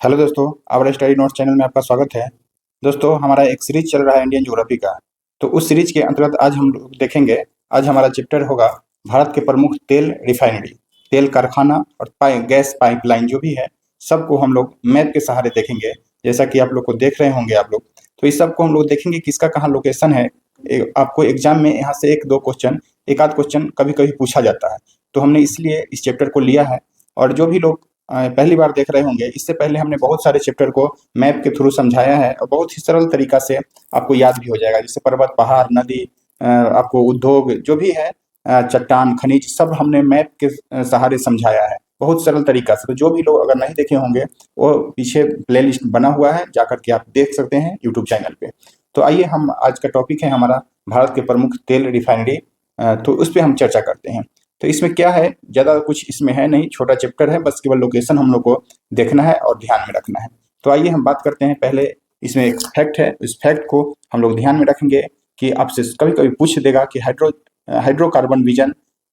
Hello दोस्तों, our study notes channel में आपका स्वागत है। दोस्तों, हमारा एक सीरीज चल रहा है इंडियन ज्योग्राफी का। तो उस सीरीज के अंतर्गत आज हम लोग देखेंगे। आज हमारा चैप्टर होगा भारत के प्रमुख तेल रिफाइनरी, तेल कारखाना और गैस पाइपलाइन जो भी है, सबको हम लोग मैप के सहारे देखेंगे। जैसा कि आप लोग को देख रहे होंगे आप लोग, तो इस सबको हम लोग देखेंगे किसका कहाँ लोकेशन है। आपको एग्जाम में यहाँ से एक आध क्वेश्चन कभी कभी पूछा जाता है। तो हमने इसलिए इस चैप्टर को लिया है। और जो भी लोग पहली बार देख रहे होंगे, इससे पहले हमने बहुत सारे चैप्टर को मैप के थ्रू समझाया है और बहुत ही सरल तरीका से आपको याद भी हो जाएगा। जैसे पर्वत, पहाड़, नदी, आपको उद्योग जो भी है, चट्टान, खनिज, सब हमने मैप के सहारे समझाया है बहुत सरल तरीका से। तो जो भी लोग अगर नहीं देखे होंगे, वो पीछे प्लेलिस्ट बना हुआ है, जाकर के आप देख सकते हैं यूट्यूब चैनल पे। तो आइए, हम आज का टॉपिक है हमारा भारत के प्रमुख तेल रिफाइनरी। तो उस पर हम चर्चा करते हैं। तो इसमें क्या है, ज़्यादा कुछ इसमें है नहीं, छोटा चैप्टर है, बस केवल लोकेशन हम लोग को देखना है और ध्यान में रखना है। तो आइए हम बात करते हैं। पहले इसमें एक फैक्ट है, इस फैक्ट को हम लोग ध्यान में रखेंगे कि आपसे कभी कभी पूछ देगा कि हाइड्रोकार्बन विजन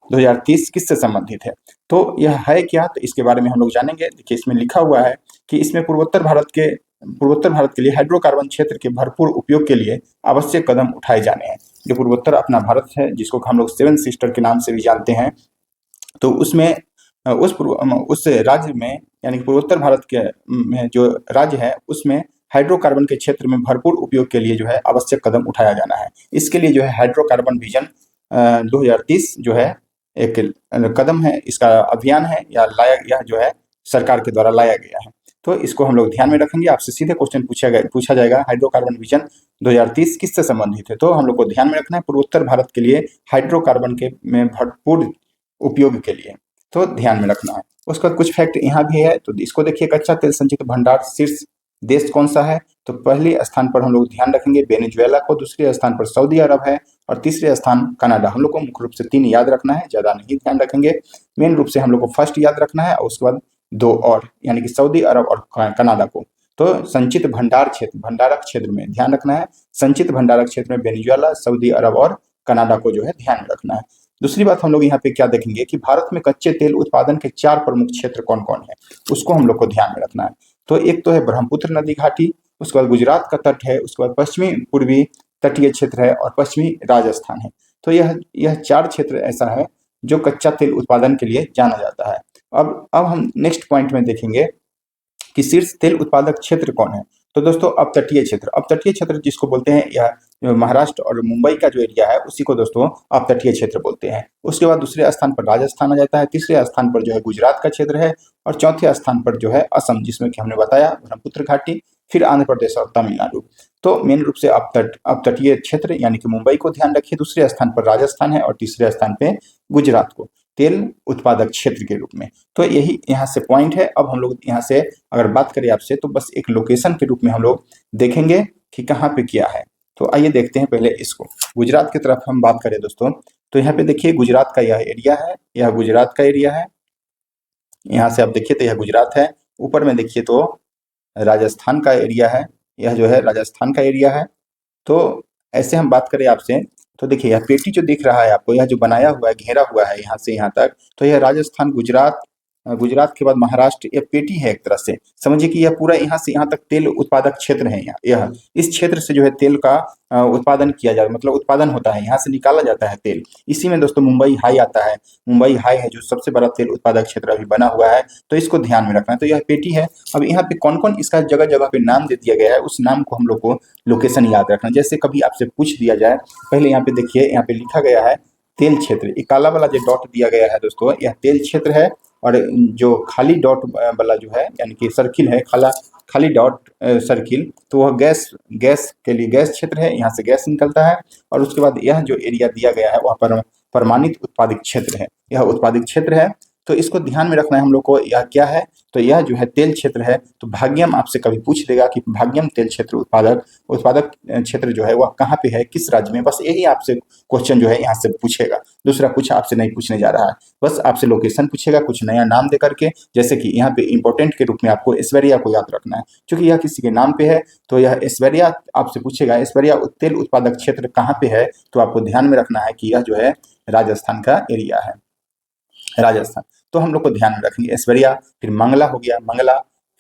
2030 किससे संबंधित है। तो यह है क्या, तो इसके बारे में हम लोग जानेंगे। देखिए, इसमें लिखा हुआ है कि इसमें पूर्वोत्तर भारत के लिए हाइड्रोकार्बन क्षेत्र के भरपूर उपयोग के लिए आवश्यक कदम उठाए जाने हैं। जो पूर्वोत्तर अपना भारत है, जिसको हम लोग सेवन सिस्टर के नाम से भी जानते हैं, तो उसमें उस राज्य में, यानी कि पूर्वोत्तर भारत के में जो राज्य है, उसमें हाइड्रोकार्बन के क्षेत्र में भरपूर उपयोग के लिए जो है आवश्यक कदम उठाया जाना है। इसके लिए जो है हाइड्रोकार्बन विजन 2030 जो है एक कदम है, इसका अभियान है, या जो है सरकार के द्वारा लाया गया है। तो इसको हम लोग ध्यान में रखेंगे। आपसे सीधे क्वेश्चन पूछा जाएगा, हाइड्रोकार्बन विजन 2030 किससे संबंधित है। तो हम लोग को ध्यान में रखना है पूर्वोत्तर भारत के लिए हाइड्रोकार्बन के में भरपूर उपयोग के लिए, तो ध्यान में रखना है। उसका कुछ फैक्ट यहाँ भी है, तो इसको देखिए। कच्चा तेल संचित भंडार शीर्ष देश कौन सा है, तो पहले स्थान पर हम लोग ध्यान रखेंगे वेनेजुएला को, दूसरे स्थान पर सऊदी अरब है और तीसरे स्थान कनाडा। हम लोग को मुख्य रूप से 3 याद रखना है, ज्यादा नहीं ध्यान रखेंगे। मेन रूप से हम लोग को फर्स्ट याद रखना है और उसके बाद 2 और, यानी कि सऊदी अरब और कनाडा को। तो संचित भंडारक क्षेत्र में ध्यान रखना है। संचित भंडारक क्षेत्र में वेनेजुएला, सऊदी अरब और कनाडा को जो है ध्यान में रखना है। दूसरी बात हम लोग यहाँ पे क्या देखेंगे कि भारत में कच्चे तेल उत्पादन के 4 प्रमुख क्षेत्र कौन कौन है, उसको हम लोग को ध्यान में रखना है। तो एक तो है ब्रह्मपुत्र नदी घाटी, उसके बाद गुजरात का तट है, उसके बाद पश्चिमी पूर्वी तटीय क्षेत्र है और पश्चिमी राजस्थान है। तो यह 4 क्षेत्र ऐसा है जो कच्चा तेल उत्पादन के लिए जाना जाता है। अब हम नेक्स्ट पॉइंट में देखेंगे कि शीर्ष तेल उत्पादक क्षेत्र कौन है। तो दोस्तों, अपतटीय क्षेत्र जिसको बोलते हैं, यह महाराष्ट्र और मुंबई का जो एरिया है, उसी को दोस्तों अपतटीय क्षेत्र बोलते हैं। उसके बाद दूसरे स्थान पर राजस्थान आ जाता है, तीसरे स्थान पर जो है गुजरात का क्षेत्र है और चौथे स्थान पर जो है असम, जिसमें कि हमने बताया ब्रह्मपुत्र घाटी, फिर आंध्र प्रदेश और तमिलनाडु। तो मेन रूप से अपतटीय क्षेत्र यानी कि मुंबई को ध्यान रखिए, दूसरे स्थान पर राजस्थान है और तीसरे स्थान पे गुजरात को तेल उत्पादक क्षेत्र के रूप में। तो यही यहाँ से पॉइंट है। अब हम लोग यहाँ से अगर बात करें आपसे, तो बस एक लोकेशन के रूप में हम लोग देखेंगे कि कहाँ पे क्या है। तो आइए देखते हैं पहले इसको। गुजरात की तरफ हम बात करें दोस्तों, तो यहाँ पे देखिए गुजरात का यह एरिया है, यह गुजरात का एरिया है। यहाँ से आप देखिए तो यह गुजरात है। ऊपर में देखिए तो राजस्थान का एरिया है, यह जो है राजस्थान का एरिया है। तो ऐसे हम बात करें आपसे, तो देखिए यह पेटी जो दिख रहा है आपको, यह जो बनाया हुआ है, घेरा हुआ है यहाँ से यहाँ तक, तो यह राजस्थान, गुजरात, गुजरात के बाद महाराष्ट्र, यह पेटी है एक तरह से। समझिए कि यह पूरा यहाँ से यहाँ तक तेल उत्पादक क्षेत्र है। यह इस क्षेत्र से जो है तेल का उत्पादन किया जाता है, मतलब उत्पादन होता है, यहाँ से निकाला जाता है तेल। इसी में दोस्तों मुंबई हाई आता है। मुंबई हाई है जो सबसे बड़ा तेल उत्पादक क्षेत्र अभी बना हुआ है, तो इसको ध्यान में रखना है। तो यह पेटी है। अब यहाँ पे कौन कौन इसका जगह जगह पे नाम दे दिया गया है, उस नाम को हम लोग को लोकेशन याद रखना। जैसे कभी आपसे पूछ दिया जाए, पहले यहाँ पे देखिए, यहाँ पे लिखा गया है तेल क्षेत्र, ये काला वाला जो डॉट दिया गया है दोस्तों, यह तेल क्षेत्र है। और जो खाली डॉट वाला जो है, यानी कि सर्किल है, खाली डॉट सर्किल, तो वह गैस के लिए गैस क्षेत्र है, यहाँ से गैस निकलता है। और उसके बाद यह जो एरिया दिया गया है वह पर प्रमाणित उत्पादित क्षेत्र है, यह उत्पादित क्षेत्र है। तो इसको ध्यान में रखना है हम लोग को। यह क्या है, तो यह जो है तेल क्षेत्र है। तो भाग्यम आपसे कभी पूछ देगा कि भाग्यम तेल क्षेत्र उत्पादक क्षेत्र जो है वह कहाँ पे है, किस राज्य में। बस यही आपसे क्वेश्चन जो है यहाँ से पूछेगा, दूसरा कुछ आपसे नहीं पूछने जा रहा है। बस आपसे लोकेशन पूछेगा, कुछ नया नाम दे करके। जैसे कि यहाँ पे इंपॉर्टेंट के रूप में आपको ऐश्वर्या को याद रखना है, क्योंकि यह किसी के नाम पे है। तो यह ऐश्वर्या आपसे पूछेगा, ऐश्वर्या तेल उत्पादक क्षेत्र कहाँ पे है, तो आपको ध्यान में रखना है कि यह जो है राजस्थान का एरिया है, राजस्थान। तो हम लोग को ध्यान में रखेंगे ऐश्वर्या, फिर मंगला हो गया, मंगला,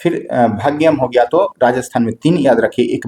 फिर भाग्यम हो गया तो राजस्थान में 3 याद रखिए,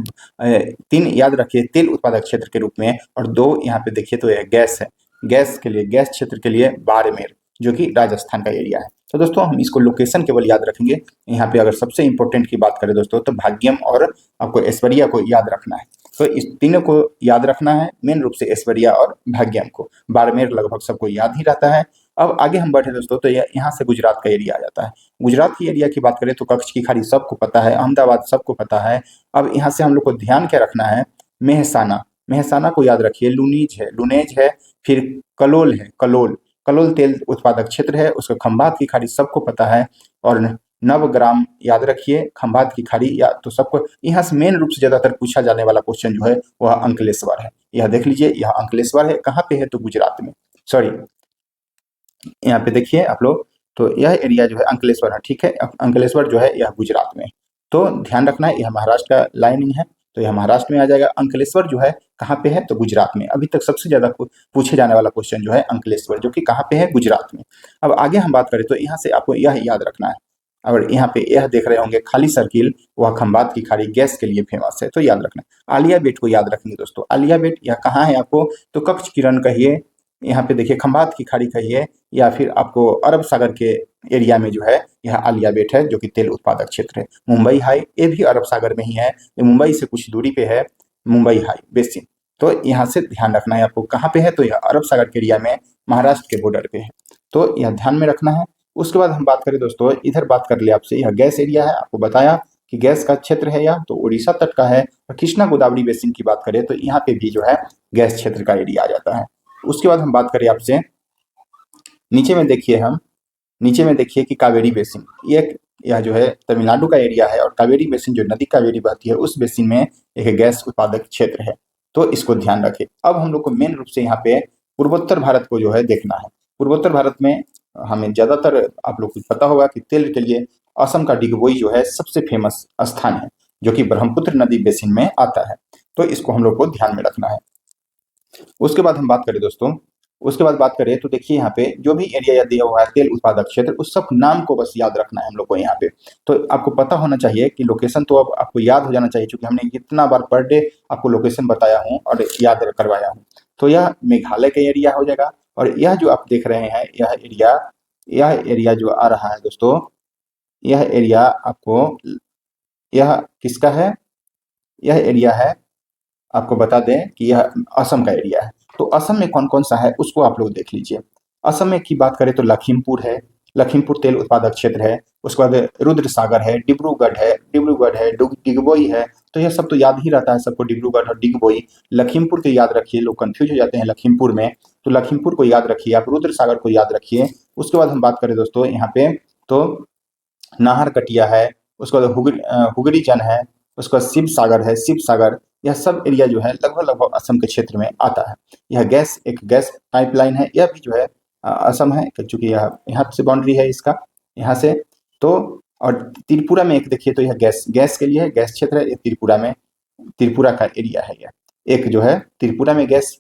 3 याद रखिए तेल उत्पादक क्षेत्र के रूप में, और 2 यहाँ पे देखिए तो यह गैस है, गैस के लिए, गैस क्षेत्र के लिए बाड़मेर जो कि राजस्थान का एरिया है। तो दोस्तों हम इसको लोकेशन केवल याद रखेंगे। यहाँ पे अगर सबसे इंपॉर्टेंट की बात करें दोस्तों तो भाग्यम और आपको ऐश्वर्या को याद रखना है। तो इस तीनों को याद रखना है, मेन रूप से ऐश्वर्या और भाग्यम को। बाड़मेर लगभग सबको याद ही रहता है। अब आगे हम बढ़े दोस्तों तो यहाँ से गुजरात का एरिया आ जाता है। गुजरात की एरिया की बात करें तो कच्छ की खाड़ी सबको पता है, अहमदाबाद सबको पता है। अब यहाँ से हम लोग को ध्यान क्या रखना है, मेहसाना, मेहसाना को याद रखिए, लुनीज है, लुनेज है, फिर कलोल है, कलोल, कलोल तेल उत्पादक क्षेत्र है, उसका खंभात की खाड़ी सबको पता है। और नवग्राम याद रखिए, खंभात की खाड़ी, या तो सबको यहाँ से मेन रूप से ज्यादातर पूछा जाने वाला क्वेश्चन जो है वह अंकलेश्वर है। यह देख लीजिए, यह अंकलेश्वर है, कहाँ पे है तो गुजरात में, सॉरी यहाँ पे देखिए आप लोग, तो यह एरिया जो है अंकलेश्वर है, ठीक है, अंकलेश्वर जो है यह गुजरात में। तो ध्यान रखना है, यह महाराष्ट्र का लाइनिंग है, तो यह महाराष्ट्र में आ जाएगा। अंकलेश्वर जो है कहाँ पे है तो गुजरात में। अभी तक सबसे ज्यादा पूछे जाने वाला क्वेश्चन जो है अंकलेश्वर, जो कि कहाँ पे है, गुजरात में। अब आगे हम बात करें तो यहाँ से आपको यह याद रखना है, और यहाँ पे यह देख रहे होंगे खाली सर्किल, वह खंभात की खाड़ी गैस के लिए फेमस है, तो याद रखना। आलिया बेट को याद रखेंगे दोस्तों, आलिया बेट यह कहाँ है आपको तो कच्छ किरण कहिए, यहाँ पे देखिए खंभात की खाड़ी कहिए, या फिर आपको अरब सागर के एरिया में जो है यह आलिया बेट है, जो कि तेल उत्पादक क्षेत्र है। मुंबई हाई, ये भी अरब सागर में ही है, ये मुंबई से कुछ दूरी पे है, मुंबई हाई बेसिन। तो यहाँ से ध्यान रखना है आपको, कहाँ पे है तो यह अरब सागर के एरिया में, महाराष्ट्र के बॉर्डर पे है, तो यह ध्यान में रखना है। उसके बाद हम बात करें दोस्तों, इधर बात कर ले आपसे, यह गैस एरिया है, आपको बताया कि गैस का क्षेत्र है यह, तो उड़ीसा तट का है। और कृष्णा गोदावरी बेसिन की बात करें तो यहाँ पे भी जो है गैस क्षेत्र का एरिया आ जाता है। उसके बाद हम बात करें आपसे, नीचे में देखिए हम, नीचे में देखिए कि कावेरी बेसिन, यह जो है तमिलनाडु का एरिया है, और कावेरी बेसिन जो नदी कावेरी बहती है उस बेसिन में एक गैस उत्पादक क्षेत्र है, तो इसको ध्यान रखें। अब हम लोग को मेन रूप से यहाँ पे पूर्वोत्तर भारत को जो है देखना है। पूर्वोत्तर भारत में हमें ज्यादातर आप लोग को पता होगा कि तेल के लिए असम का डिगबोई जो है सबसे फेमस स्थान है, जो कि ब्रह्मपुत्र नदी बेसिन में आता है, तो इसको हम लोग को ध्यान में रखना है। उसके बाद हम बात करें दोस्तों, उसके बाद बात करें तो देखिए यहाँ पे जो भी एरिया दिया हुआ है तेल उत्पादक क्षेत्र, उस सब नाम को बस याद रखना है हम लोग को यहाँ पे। तो आपको पता होना चाहिए कि लोकेशन तो अब आपको याद हो जाना चाहिए, क्योंकि हमने कितना बार पर डे आपको लोकेशन बताया हूँ और याद करवाया हूँ। तो यह मेघालय का एरिया हो जाएगा, और यह जो आप देख रहे हैं यह एरिया जो आ रहा है दोस्तों, यह एरिया आपको, यह किसका है, यह एरिया है, आपको बता दें कि यह असम का एरिया है। तो असम में कौन कौन सा है उसको आप लोग देख लीजिए। असम में की बात करें तो लखीमपुर है, लखीमपुर तेल उत्पादक क्षेत्र है। उसके बाद रुद्र सागर है, डिब्रूगढ़ है, डिगबोई है। तो यह सब तो याद ही रहता है सबको, डिब्रूगढ़ और डिगबोई। लखीमपुर को याद रखिए, लोग कंफ्यूज हो जाते हैं लखीमपुर में, तो लखीमपुर को याद रखिए आप, रुद्र सागर को याद रखिए। उसके बाद हम बात करें दोस्तों यहाँ पे तो नाहर कटिया है, उसके बाद हुगरी जन है, उसके बाद शिव सागर है, शिव सागर। यह सब एरिया जो है लगभग लगभग असम के क्षेत्र में आता है। यह गैस एक गैस पाइपलाइन है, यह भी जो है असम है, क्योंकि यह यहाँ से बाउंड्री है इसका, यहाँ से। तो और त्रिपुरा में एक देखिए तो यह गैस के लिए है, गैस क्षेत्र है, ये त्रिपुरा में, त्रिपुरा का एरिया है यह, एक जो है त्रिपुरा में गैस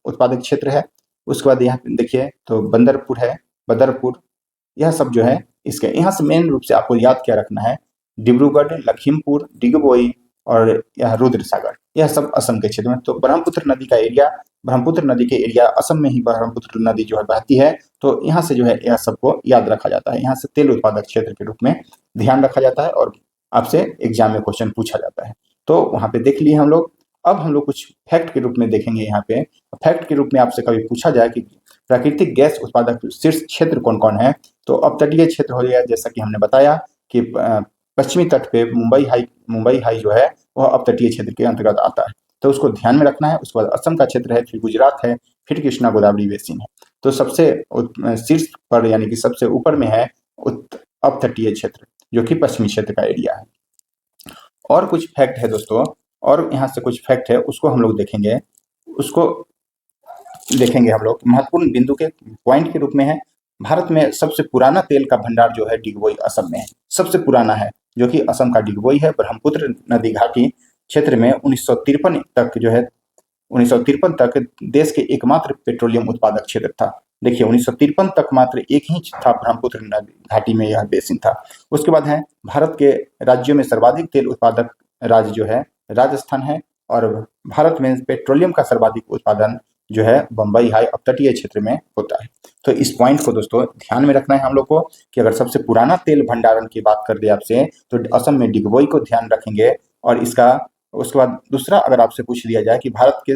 उत्पादक क्षेत्र है। उसके बाद यहाँ देखिए तो बंदरपुर है, बदरपुर, यह सब जो है इसके। यहाँ से मेन रूप से आपको याद क्या रखना है, डिब्रूगढ़, लखीमपुर, डिगबोई और यह रुद्र सागर, यह सब असम के क्षेत्र में। तो ब्रह्मपुत्र नदी का एरिया, ब्रह्मपुत्र नदी के एरिया असम में ही ब्रह्मपुत्र नदी जो है बहती है, तो यहाँ से जो है यह सबको याद रखा जाता है। यहाँ से तेल उत्पादक क्षेत्र के रूप में ध्यान रखा जाता है, और आपसे एग्जाम में क्वेश्चन पूछा जाता है। तो वहाँ पे देख लिए हम लोग। अब हम लोग कुछ फैक्ट के रूप में देखेंगे। यहाँ पे फैक्ट के रूप में आपसे कभी पूछा जाए कि प्राकृतिक गैस उत्पादक शीर्ष क्षेत्र कौन कौन है, तो अपतटीय क्षेत्र हो गया, जैसा कि हमने बताया कि पश्चिमी तट पे मुंबई हाई जो है वह अपतटीय क्षेत्र के अंतर्गत आता है, तो उसको ध्यान में रखना है। उसके बाद असम का क्षेत्र है, फिर गुजरात है, फिर कृष्णा गोदावरी बेसिन है। तो सबसे शीर्ष पर यानी कि सबसे ऊपर में है अपतटीय क्षेत्र, जो कि पश्चिमी क्षेत्र का एरिया है। और कुछ फैक्ट है दोस्तों, और यहाँ से कुछ फैक्ट है उसको हम लोग देखेंगे, उसको देखेंगे हम लोग। महत्वपूर्ण बिंदु के पॉइंट के रूप में है, भारत में सबसे पुराना तेल का भंडार जो है डिगबोई असम में है, सबसे पुराना है, जो कि असम का डिगबोई है। ब्रह्मपुत्र नदी घाटी क्षेत्र में 1953 तक जो है 1953 तक देश के एकमात्र पेट्रोलियम उत्पादक क्षेत्र था, देखिए 1953 तक मात्र एक ही था, ब्रह्मपुत्र नदी घाटी में यह बेसिन था। उसके बाद है भारत के राज्यों में सर्वाधिक तेल उत्पादक राज्य जो है राजस्थान है, और भारत में पेट्रोलियम का सर्वाधिक उत्पादन जो है बम्बई हाई अपतटीय क्षेत्र में होता है। तो इस पॉइंट को दोस्तों ध्यान में रखना है हम लोग को कि अगर सबसे पुराना तेल भंडारण की बात कर दे आपसे तो असम में डिगबोई को ध्यान रखेंगे। और इसका उसके बाद दूसरा अगर आपसे पूछ लिया जाए कि भारत के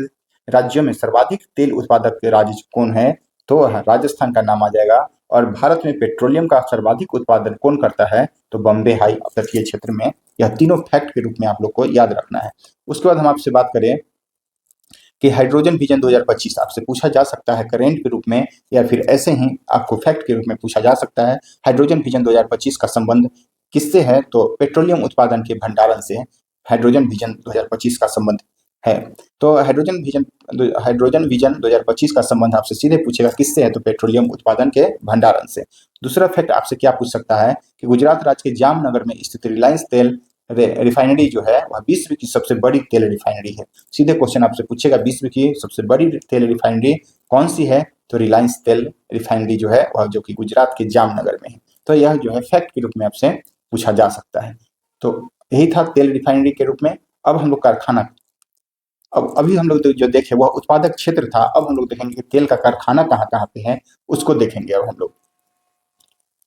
राज्यों में सर्वाधिक तेल उत्पादक राज्य कौन है, तो राजस्थान का नाम आ जाएगा। और भारत में पेट्रोलियम का सर्वाधिक उत्पादन कौन करता है, तो बम्बे हाई अपतटीय क्षेत्र में। यह तीनों फैक्ट के रूप में आप लोग को याद रखना है। उसके बाद हम आपसे बात करें कि हाइड्रोजन विजन 2025 आपसे पूछा जा सकता है करेंट के रूप में, या फिर ऐसे ही आपको फैक्ट के रूप में पूछा जा सकता है। हाइड्रोजन विजन 2025 का संबंध किससे है, तो पेट्रोलियम उत्पादन के भंडारण से हाइड्रोजन विजन 2025 का संबंध है। तो हाइड्रोजन विजन 2025 का संबंध आपसे सीधे पूछेगा किससे है, तो पेट्रोलियम उत्पादन के भंडारण से। दूसरा फैक्ट आपसे क्या पूछ सकता है कि गुजरात राज्य के जामनगर में स्थित रिलायंस तेल रिफाइनरी जो है वह विश्व की सबसे बड़ी तेल रिफाइनरी है। सीधे क्वेश्चन आपसे पूछेगा विश्व की सबसे बड़ी तेल रिफाइनरी कौन सी है, तो रिलायंस तेल रिफाइनरी जो है वह जो कि गुजरात के जामनगर में है। तो यह जो है फैक्ट के रूप में आपसे पूछा जा सकता है। तो यही था तेल रिफाइनरी के रूप में। अब हम लोग कारखाना, अब अभी हम लोग जो देखे वह उत्पादक क्षेत्र था, अब हम लोग देखेंगे तेल का कारखाना कहाँ कहाँ पे है उसको देखेंगे अब हम लोग।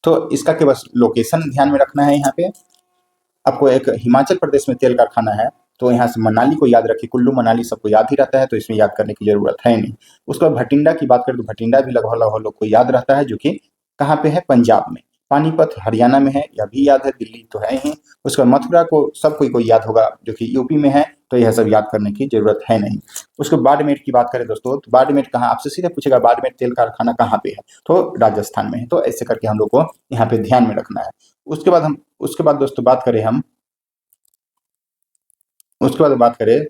तो इसका केवल लोकेशन ध्यान में रखना है। यहाँ पे आपको एक हिमाचल प्रदेश में तेल कारखाना है, तो यहाँ से मनाली को याद रखिए, कुल्लू मनाली सबको याद ही रहता है, तो इसमें याद करने की जरूरत है नहीं। उसके बाद भटिंडा की बात करें तो भटिंडा भी लगभग लगभग लोग को याद रहता है, जो कि कहाँ पे है, पंजाब में। पानीपत हरियाणा में है, यह भी याद है, दिल्ली तो है ही। उसके बाद मथुरा को सब कोई याद होगा, जो कि यूपी में है, तो यह सब याद करने की जरूरत है नहीं। उसके बाड़मेर की बात करें दोस्तों, तो बाड़मेर कहाँ, आपसे सीधे पूछेगा बाड़मेर तेल कारखाना कहाँ पे है, तो राजस्थान में है। तो ऐसे करके हम लोग को यहाँ पे ध्यान में रखना है। उसके बाद दोस्तों बात करें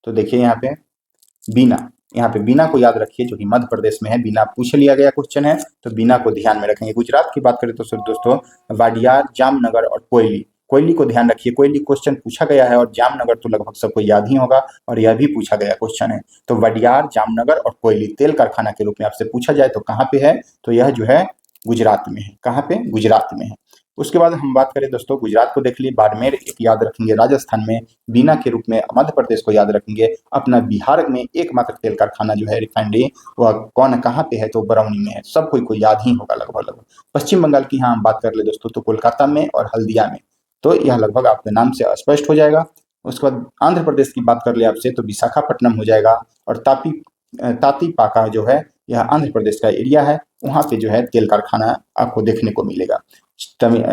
तो देखिए यहाँ पे बीना को याद रखिए, जो कि मध्य प्रदेश में है। बीना पूछ लिया गया क्वेश्चन है, तो बीना को ध्यान में रखेंगे। गुजरात की बात करें तो सिर्फ दोस्तों वाडियार, जामनगर और कोयली को ध्यान रखिए। कोयली क्वेश्चन पूछा गया है, और जामनगर तो लगभग सबको याद ही होगा, और यह भी पूछा गया क्वेश्चन है। तो वाडियार, जामनगर और कोयली तेल कारखाना के रूप में आपसे पूछा जाए तो कहाँ पे है, तो यह जो है गुजरात में है। कहाँ पे, गुजरात में है। उसके बाद हम बात करें दोस्तों, गुजरात को देख लिए, बाड़मेर एक याद रखेंगे राजस्थान में, बीना के रूप में मध्य प्रदेश को याद रखेंगे। अपना बिहार में एकमात्र तेल कारखाना जो है रिफाइनरी, वह कौन कहाँ पे है, तो बरौनी में है। सब कोई याद ही होगा लगभग। पश्चिम बंगाल की यहाँ हम बात कर ले दोस्तों, तो कोलकाता में और हल्दिया में, तो यह लगभग आपके नाम से स्पष्ट हो जाएगा। उसके बाद आंध्र प्रदेश की बात कर ले आपसे, तो विशाखापट्टनम हो जाएगा। और तातीपाका जो है यह आंध्र प्रदेश का एरिया है, वहाँ पे जो है तेल कारखाना आपको देखने को मिलेगा।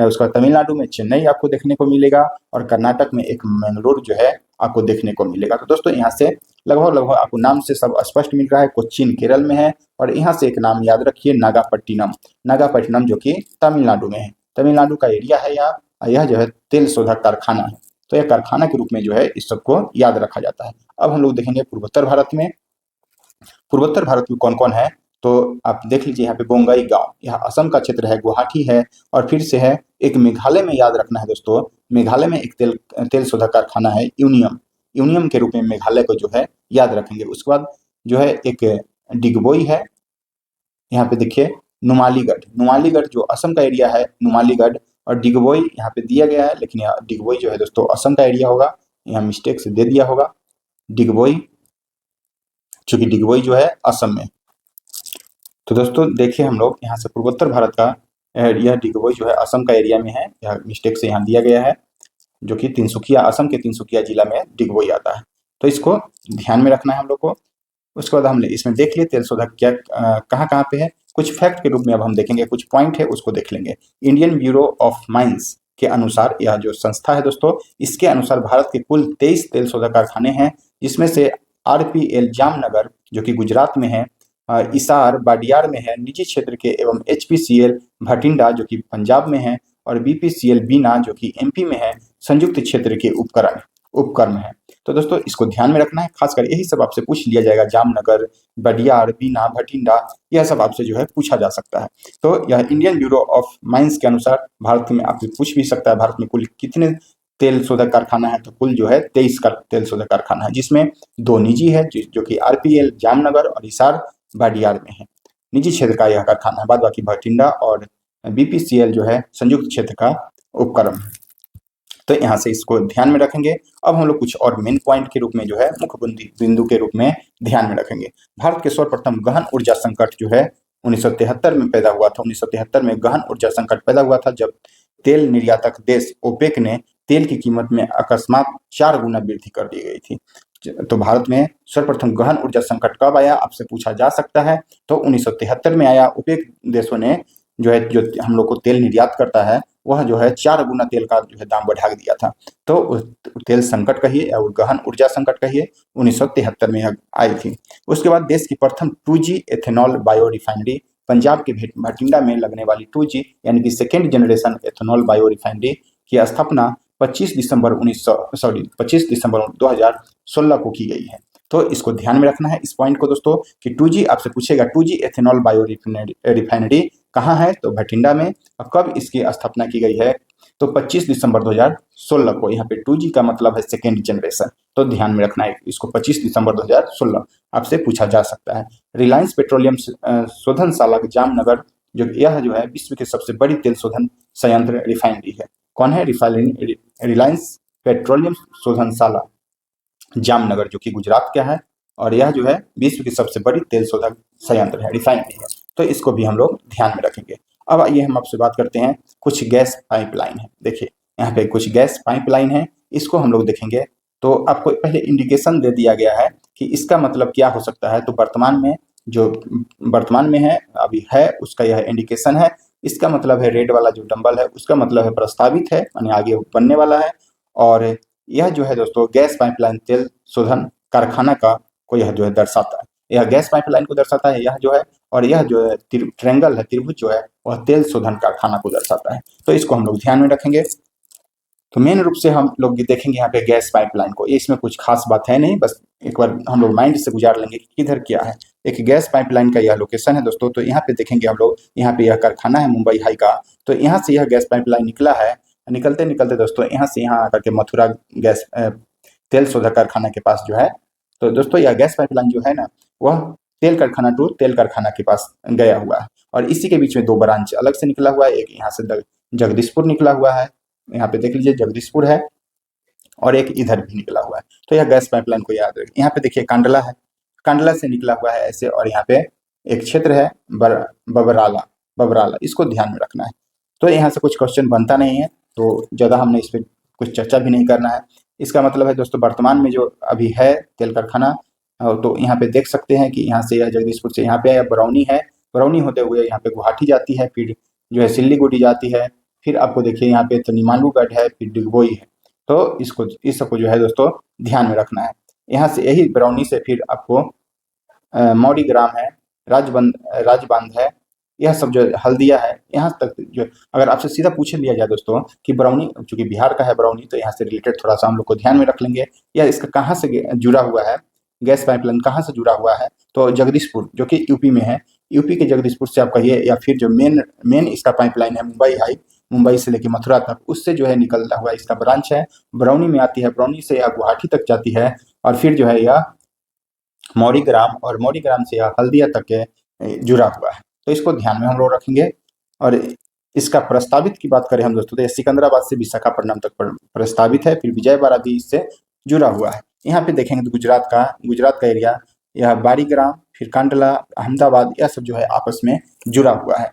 उसका तमिलनाडु में चेन्नई आपको देखने को मिलेगा, और कर्नाटक में एक मैंगलोर जो है आपको देखने को मिलेगा। तो दोस्तों यहाँ से लगभग आपको नाम से सब स्पष्ट मिल रहा है। कोच्चिन केरल में है, और यहाँ से एक नाम याद रखिए, नागापट्टिनम जो कि तमिलनाडु में है। तमिलनाडु का एरिया है यह जो है तेल शोधक कारखाना है। तो यह कारखाना के रूप में जो है इस सबको याद रखा जाता है। अब हम लोग देखेंगे पूर्वोत्तर भारत में कौन कौन है, तो आप देख लीजिए यहाँ पे बोंगई गांव, यह असम का क्षेत्र है, गुवाहाटी है। और फिर से है एक मेघालय में याद रखना है दोस्तों, मेघालय में एक तेल शोधक कारखाना है, यूनियम के रूप में मेघालय को जो है याद रखेंगे। उसके बाद जो है एक डिगबोई है, यहाँ पे देखिए नुमालीगढ़ जो असम का एरिया है, नुमालीगढ़। और डिगबोई यहाँ पे दिया गया है, लेकिन यहाँ डिगबोई जो है दोस्तों असम का एरिया होगा, यहाँ मिस्टेक से दे दिया होगा डिगबोई, चूंकि डिगबोई जो है असम में। तो दोस्तों देखिए हम लोग यहाँ से पूर्वोत्तर भारत का यह डिगबोई जो है असम का एरिया में है, यह मिस्टेक से यहाँ दिया गया है, जो कि असम के तिनसुकिया जिला में डिगबोई आता है। तो इसको ध्यान में रखना है हम लोग को। उसके बाद हमने इसमें देख लिए तेल शोधक क्या कहाँ कहाँ पे है। कुछ फैक्ट के रूप में अब हम देखेंगे, कुछ पॉइंट है उसको देख लेंगे। इंडियन ब्यूरो ऑफ माइंस के अनुसार, यह जो संस्था है दोस्तों, इसके अनुसार भारत के कुल 23 तेल शोधक कारखाने हैं, जिसमें से आरपीएल जामनगर जो कि गुजरात में है, इसार बाडियार में है निजी क्षेत्र के, एवं एचपीसीएल भटिंडा जो कि पंजाब में है, और बीपीसीएल बीना जो कि एमपी में है, संयुक्त क्षेत्र के उपक्रम है। तो दोस्तों इसको ध्यान में रखना है, खासकर यही सब आपसे पूछ लिया जाएगा, जामनगर, बडियार, बीना, भटिंडा, यह सब आपसे जो है पूछा जा सकता है। तो यह इंडियन ब्यूरो ऑफ माइंस के अनुसार भारत में आपसे पूछ भी सकता है, भारत में कुल कितने तेल शोधक कारखाना है, तो कुल जो है 23 का तेल शोधक कारखाना है, जिसमें 2 निजी है जो कि आरपीएल जामनगर और हिसार बाडियार में है। निजी क्षेत्र का यह कारखाना है। बाद बाकी भटिंडा और बीपीसीएल जो है संयुक्त क्षेत्र का उपक्रम है। तो यहाँ से इसको ध्यान में रखेंगे। अब हम लोग कुछ और मेन पॉइंट के रूप में जो है मुख्य बिंदु के रूप में ध्यान में रखेंगे। भारत के सर्वप्रथम गहन ऊर्जा संकट जो है 1973 में पैदा हुआ था। 1973 में गहन ऊर्जा संकट पैदा हुआ था, जब तेल निर्यातक देश ओपेक ने तेल की कीमत में अकस्मात 4 गुना वृद्धि कर दी गई थी। तो भारत में सर्वप्रथम गहन ऊर्जा संकट कब आया, आपसे पूछा जा सकता है। तो 1973 में आया। ओपेक देशों ने जो है, जो हम लोग को तेल निर्यात करता है, वह जो है 4 गुना तेल का जो है दाम बढ़ा दिया था। तो तेल संकट कहिए या गहन ऊर्जा संकट कहिए, 1973 में आई थी। उसके बाद देश की प्रथम 2G ethanol bio refinery Punjab के भटिंडा में लगने वाली 2G यानी कि second generation ethanol bio refinery की स्थापना 25 दिसंबर 2016 को की गई है। तो इसको ध्यान में रखना है इस पॉइंट को दोस्तों, कि 2G आपसे पूछेगा 2G एथेनॉल बायो रिफाइनरी कहाँ है, तो भटिंडा में। और कब इसकी स्थापना की गई है, तो 25 दिसंबर 2016 को। यहाँ पे 2G का मतलब है सेकेंड जनरेशन, तो ध्यान में रखना है इसको। 25 दिसंबर 2016 आपसे पूछा जा सकता है। रिलायंस पेट्रोलियम शोधनशाला जामनगर, जो यह जो है विश्व की सबसे बड़ी तेल शोधन संयंत्र रिफाइनरी है। कौन है? रिलायंस पेट्रोलियम शोधनशाला जामनगर, जो कि गुजरात का है, और यह जो है विश्व की सबसे बड़ी तेल शोधक संयंत्र है, रिफाइनरी है। तो इसको भी हम लोग ध्यान में रखेंगे। अब आइए हम आपसे बात करते हैं कुछ गैस पाइपलाइन है। देखिए यहाँ पे कुछ गैस पाइपलाइन है, इसको हम लोग देखेंगे। तो आपको पहले इंडिकेशन दे दिया गया है कि इसका मतलब क्या हो सकता है। तो वर्तमान में है, अभी है, उसका यह इंडिकेशन है। इसका मतलब है रेड वाला जो डंबल है, उसका मतलब है प्रस्तावित है, यानी आगे बनने वाला है। और यह जो है दोस्तों गैस पाइपलाइन तेल शोधन कारखाना का को यह जो है दर्शाता है। यह गैस पाइपलाइन को दर्शाता है, यह जो है, और यह जो है ट्रायंगल है, त्रिभुज जो है, वह तेल शोधन कारखाना को दर्शाता है। तो इसको हम लोग ध्यान में रखेंगे। तो मेन रूप से हम लोग देखेंगे यहाँ पे गैस पाइपलाइन को। इसमें कुछ खास बात है नहीं, बस एक बार हम लोग माइंड से गुजार लेंगे कि किधर क्या है। एक गैस पाइपलाइन का यह लोकेशन है दोस्तों। तो यहाँ पे देखेंगे हम लोग, यहाँ पे यह कारखाना है मुंबई हाई का। तो यहाँ से यह गैस पाइपलाइन निकला है। निकलते निकलते दोस्तों यहाँ से यहाँ आकर के मथुरा गैस तेल शोधक कारखाना के पास जो है, तो दोस्तों यह गैस पाइपलाइन जो है ना, वह तेल कारखाना टू तेल कारखाना के पास गया हुआ है। और इसी के बीच में 2 ब्रांच अलग से निकला हुआ है। एक यहाँ से जगदीशपुर निकला हुआ है, यहाँ पे देख लीजिए जगदीशपुर है, और एक इधर भी निकला हुआ है। तो यह गैस पाइपलाइन को याद रखिए। यहाँ पे देखिए कांडला है, कांडला से निकला हुआ है ऐसे, और यहाँ पे एक क्षेत्र है बबराला, बबराला, इसको ध्यान में रखना है। तो यहाँ से कुछ क्वेश्चन बनता नहीं है, तो ज़्यादा हमने इस पर कुछ चर्चा भी नहीं करना है। इसका मतलब है दोस्तों वर्तमान में जो अभी है तेल कारखाना, तो यहाँ पे देख सकते हैं कि यहाँ से यह जगदीशपुर से यहाँ पे बरौनी है, बरौनी होते हुए यहाँ पे गुवाहाटी जाती है, फिर जो है सिल्लीगुड़ी जाती है, फिर आपको देखिए यहाँ पे तो निमालूगढ़ है, फिर डिगबोई है। तो इस सबको जो है दोस्तों ध्यान में रखना है। यहाँ से यही बरौनी से फिर आपको मौड़ी ग्राम है, राजबांध है, यह सब जो हल्दिया है, यहाँ तक जो अगर आपसे सीधा पूछ लिया जाए दोस्तों कि बरौनी, चूंकि बिहार का है बरौनी, तो यहाँ से रिलेटेड थोड़ा सा हम लोग को ध्यान में रख लेंगे। या इसका कहाँ से जुड़ा हुआ है, गैस पाइपलाइन कहाँ से जुड़ा हुआ है, तो जगदीशपुर, जो कि यूपी में है। यूपी के जगदीशपुर से आप कहिए, या फिर जो मेन इसका पाइपलाइन है मुंबई हाई, मुंबई से लेकर मथुरा तक, उससे जो है निकलता हुआ इसका ब्रांच है, बरौनी में आती है, बरौनी से यह गुवाहाटी तक जाती है, और फिर जो है यह मौड़ी ग्राम, और मौड़ी ग्राम से यह हल्दिया तक के जुड़ा हुआ है। तो इसको ध्यान में हम लोग रखेंगे। और इसका प्रस्तावित की बात करें हम दोस्तों, तो सिकंदराबाद से विशाखापट्टनम तक प्रस्तावित है, फिर विजयवाड़ा भी इससे जुड़ा हुआ है। यहाँ पे देखेंगे तो गुजरात का एरिया, यह बारीग्राम, फिर कांडला, अहमदाबाद, यह सब जो है आपस में जुड़ा हुआ है।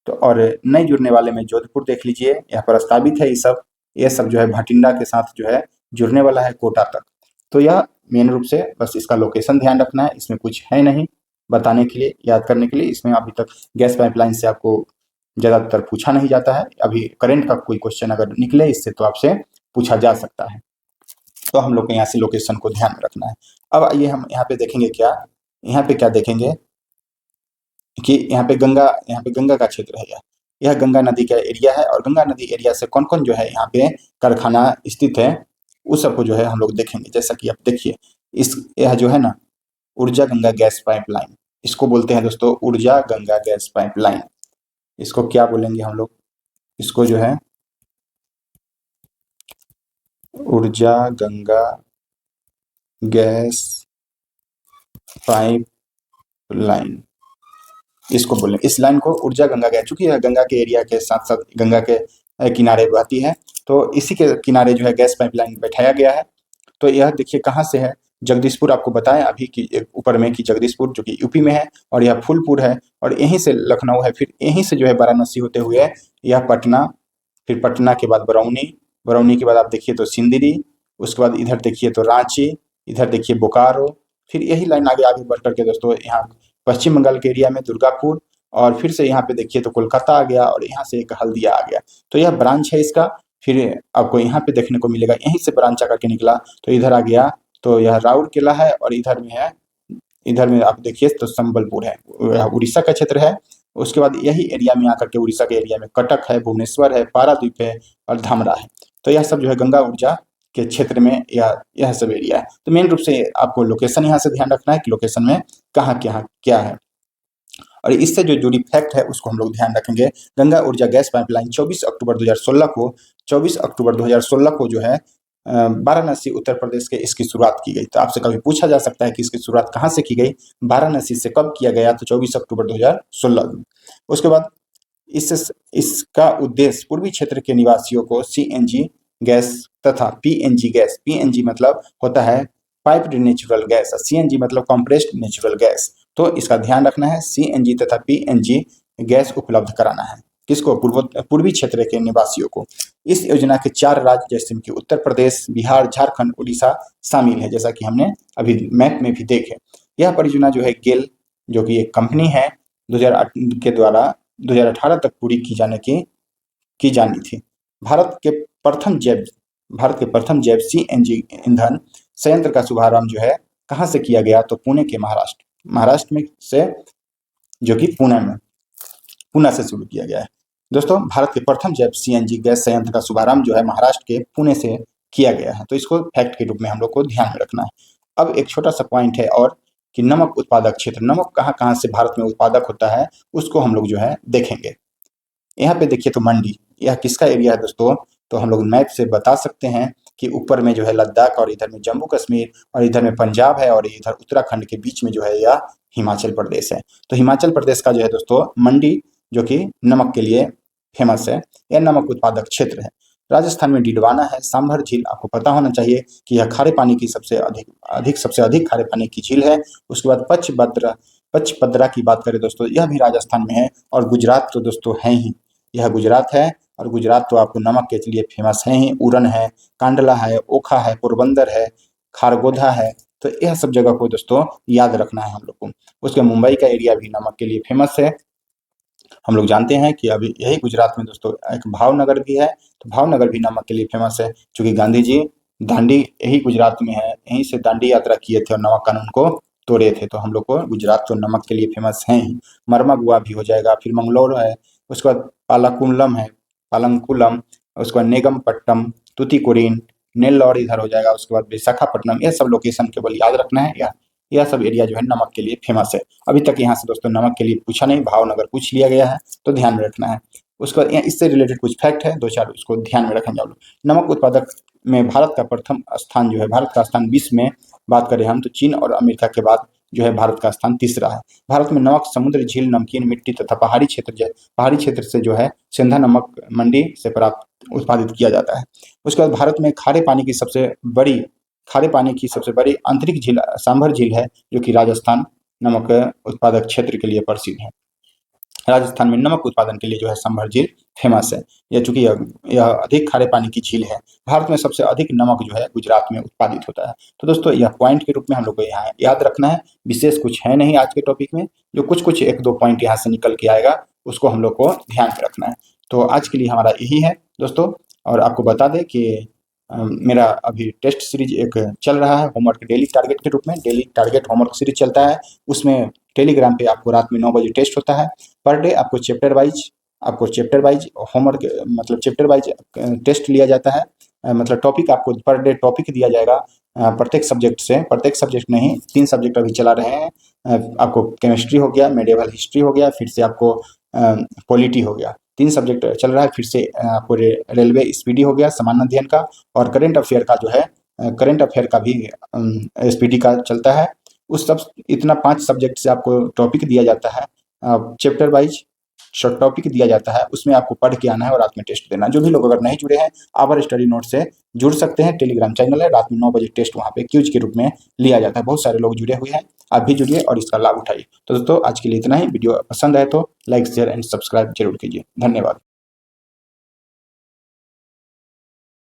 तो और नए जुड़ने वाले में जोधपुर देख लीजिए, यह प्रस्तावित है। ये सब जो है भटिंडा के साथ जो है जुड़ने वाला है कोटा तक। तो यह मेन रूप से बस इसका लोकेशन ध्यान रखना है, इसमें कुछ है नहीं बताने के लिए, याद करने के लिए। इसमें अभी तक गैस पाइपलाइन से आपको ज़्यादातर पूछा नहीं जाता है। अभी करंट का कोई क्वेश्चन अगर निकले इससे, तो आपसे पूछा जा सकता है। तो हम लोग को यहाँ से लोकेशन को ध्यान में रखना है। अब आइए हम यहाँ पे देखेंगे यहाँ पे क्या देखेंगे कि यहाँ पे गंगा का क्षेत्र है। यह गंगा नदी का एरिया है, और गंगा नदी एरिया से कौन कौन जो है यहाँ पे कारखाना स्थित है, उस सबको जो है हम लोग देखेंगे। जैसा कि आप देखिए, यह जो है ना ऊर्जा गंगा गैस पाइपलाइन, इसको बोलते हैं दोस्तों ऊर्जा गंगा गैस पाइपलाइन। इसको क्या बोलेंगे हम लोग, इसको जो है ऊर्जा गंगा गैस पाइपलाइन। इसको बोले, इस लाइन को ऊर्जा गंगा गैस, चूंकि यह गंगा के एरिया के साथ साथ गंगा के किनारे बहती है, तो इसी के किनारे जो है गैस पाइपलाइन बैठाया गया है। तो यह देखिए कहाँ से है, जगदीशपुर, आपको बताया अभी कि ऊपर में कि जगदीशपुर जो कि यूपी में है, और यह फूलपुर है, और यहीं से लखनऊ है, फिर यहीं से जो है वाराणसी होते हुए यह पटना, फिर पटना के बाद बरौनी, बरौनी के बाद आप देखिए तो सिंदरी, उसके बाद इधर देखिए तो रांची, इधर देखिए बोकारो, फिर यही लाइन आगे आगे बढ़ करके दोस्तों यहाँ पश्चिम बंगाल के एरिया में दुर्गापुर, और फिर से यहाँ पे देखिए तो कोलकाता आ गया, और यहाँ से एक हल्दिया आ गया। तो यह ब्रांच है इसका। फिर आपको यहाँ पे देखने को मिलेगा, यहीं से ब्रांच आकर के निकला तो इधर आ गया, तो यह राउरकेला है, और इधर में है, इधर में आप देखिए तो संबलपुर है, उड़ीसा का क्षेत्र है। उसके बाद यही एरिया में आकर के उड़ीसा के एरिया में कटक है, भुवनेश्वर है, पारादीप है, और धामरा है। तो यह सब जो है गंगा ऊर्जा के क्षेत्र में यह सब एरिया है। तो मेन रूप से आपको लोकेशन यहाँ से ध्यान रखना है कि लोकेशन में कहाँ क्या है, और इससे जो जुड़ी फैक्ट है उसको हम लोग ध्यान रखेंगे। गंगा ऊर्जा गैस पाइपलाइन 24 अक्टूबर 2016 को 24 अक्टूबर 2016 को जो है वाराणसी उत्तर प्रदेश के इसकी शुरुआत की गई। तो आपसे कभी पूछा जा सकता है कि इसकी शुरुआत कहाँ से की गई, वाराणसी से कब किया गया, तो 24 अक्टूबर 2016 में। उसके बाद इसका उद्देश्य पूर्वी क्षेत्र के निवासियों को सीएनजी गैस तथा पीएनजी गैस, पीएनजी मतलब होता है पाइप्ड नेचुरल गैस, सीएनजी मतलब कंप्रेस्ड नेचुरल गैस। तो इसका ध्यान रखना है, सीएनजी तथा पीएनजी गैस उपलब्ध कराना है किसको, पूर्वी क्षेत्र के निवासियों को। इस योजना के 4 राज्य जैसे कि उत्तर प्रदेश, बिहार, झारखंड, उड़ीसा शामिल है, जैसा कि हमने अभी मैप में भी देखे। यह परियोजना जो है गेल जो कि एक कंपनी है 2008 के द्वारा 2018 तक पूरी की जानी थी। भारत के प्रथम जैव सीएनजी ईंधन संयंत्र का शुभारंभ जो है कहाँ से किया गया, तो पुणे के महाराष्ट्र में से, जो कि पुणे से शुरू किया गया है। दोस्तों भारत के प्रथम जैव सीएनजी गैस संयंत्र का शुभारंभ जो है महाराष्ट्र के पुणे से किया गया है। तो इसको फैक्ट के रूप में हम लोग को ध्यान में रखना है। अब एक छोटा सा पॉइंट है और कि नमक उत्पादक क्षेत्र, नमक कहाँ कहाँ से भारत में उत्पादक होता है उसको हम लोग जो है देखेंगे। यहाँ पे देखिए तो मंडी, यह किसका एरिया है दोस्तों, तो हम लोग मैप से बता सकते हैं कि ऊपर में जो है लद्दाख, और इधर में जम्मू कश्मीर, और इधर में पंजाब है, और इधर उत्तराखंड के बीच में जो है यह हिमाचल प्रदेश है। तो हिमाचल प्रदेश का जो है दोस्तों मंडी जो कि नमक के लिए फेमस है, यह नमक उत्पादक क्षेत्र है। राजस्थान में डिडवाना है, सांभर झील आपको पता होना चाहिए कि यह खारे पानी की सबसे अधिक खारे पानी की झील है। उसके बाद पचपदरा की बात करें दोस्तों, यह भी राजस्थान में है, और गुजरात तो दोस्तों है ही, यह गुजरात है, और गुजरात तो आपको नमक के लिए फेमस है ही। उरन है, कांडला है, ओखा है, पोरबंदर है, खारगोधा है। तो यह सब जगह को दोस्तों याद रखना है हम लोग को। उसके मुंबई का एरिया भी नमक के लिए फेमस है। हम लोग जानते हैं कि अभी यही गुजरात में दोस्तों एक भावनगर भी है, तो भावनगर भी नमक के लिए फेमस है, क्योंकि गांधी जी दांडी यही गुजरात में है, यहीं से दांडी यात्रा किए थे और नमक कानून को तोड़े थे। तो हम लोग को गुजरात तो नमक के लिए फेमस है ही। मरमगुआ भी हो जाएगा, फिर मंगलोर है, उसके बाद पालंकुलम, उसके बाद नेगमपट्टम, तुतिकोरिन, नेल्लौर इधर हो जाएगा, उसके बाद विशाखापट्टनम। यह सब लोकेशन केवल याद रखना है, यह सब एरिया जो है नमक के लिए फेमस है। अभी तक यहाँ से दोस्तों नमक के लिए पूछा नहीं, भावनगर पूछ लिया गया है, तो ध्यान में रखना है। उसके बाद इससे रिलेटेड कुछ फैक्ट है 2-4, उसको ध्यान में रखेंगे आप लोग। नमक उत्पादक में भारत का प्रथम स्थान जो है, भारत का स्थान विश्व में बात करें हम तो चीन और अमेरिका के बाद जो है भारत का स्थान तीसरा है। भारत में नमक समुद्र, झील, नमकीन मिट्टी तथा पहाड़ी क्षेत्र से जो है सेंधा नमक मंडी से प्राप्त उत्पादित किया जाता है। उसके बाद भारत में खारे पानी की सबसे बड़ी आंतरिक झील सांभर झील है, जो कि राजस्थान नमक उत्पादक क्षेत्र के लिए प्रसिद्ध है। राजस्थान में नमक उत्पादन के लिए जो है सांभर झील फेमस है, यह चूंकि यह अधिक खारे पानी की झील है। भारत में सबसे अधिक नमक जो है गुजरात में उत्पादित होता है। तो दोस्तों यह पॉइंट के रूप में हम लोग को यहाँ याद रखना है। विशेष कुछ है नहीं आज के टॉपिक में, जो कुछ 1-2 पॉइंट यहाँ से निकल के आएगा उसको हम लोग को ध्यान में रखना है। तो आज के लिए हमारा यही है दोस्तों। और आपको बता दें कि मेरा अभी टेस्ट सीरीज एक चल रहा है होमवर्क डेली टारगेट के रूप में, डेली टारगेट होमवर्क सीरीज चलता है। उसमें टेलीग्राम पे आपको रात में 9 बजे टेस्ट होता है। पर डे आपको चैप्टर वाइज होमवर्क मतलब चैप्टर वाइज टेस्ट लिया जाता है, मतलब टॉपिक आपको पर डे टॉपिक दिया जाएगा प्रत्येक सब्जेक्ट नहीं, 3 सब्जेक्ट अभी चला रहे हैं। आपको केमिस्ट्री हो गया, मेडिवल हिस्ट्री हो गया, फिर से आपको पॉलिटी हो गया, 3 सब्जेक्ट चल रहा है। फिर से आपको रेलवे स्पीडी हो गया सामान्य अध्ययन का, और करंट अफेयर का जो है करंट अफेयर का भी स्पीडी का चलता है। उस सब इतना 5 सब्जेक्ट से आपको टॉपिक दिया जाता है चैप्टर वाइज शॉर्ट टॉपिक दिया जाता है, उसमें आपको पढ़ के आना है और रात में टेस्ट देना। जो भी लोग अगर नहीं जुड़े हैं, आवर स्टडी नोट से जुड़ सकते हैं। टेलीग्राम चैनल है, रात में 9 बजे टेस्ट वहाँ पे क्यूज के रूप में लिया जाता है। बहुत सारे लोग जुड़े हुए हैं, आप भी जुड़िए और इसका लाभ उठाइए। तो दोस्तों आज के लिए इतना ही। वीडियो पसंद आए तो लाइक शेयर एंड सब्सक्राइब जरूर कीजिए। धन्यवाद।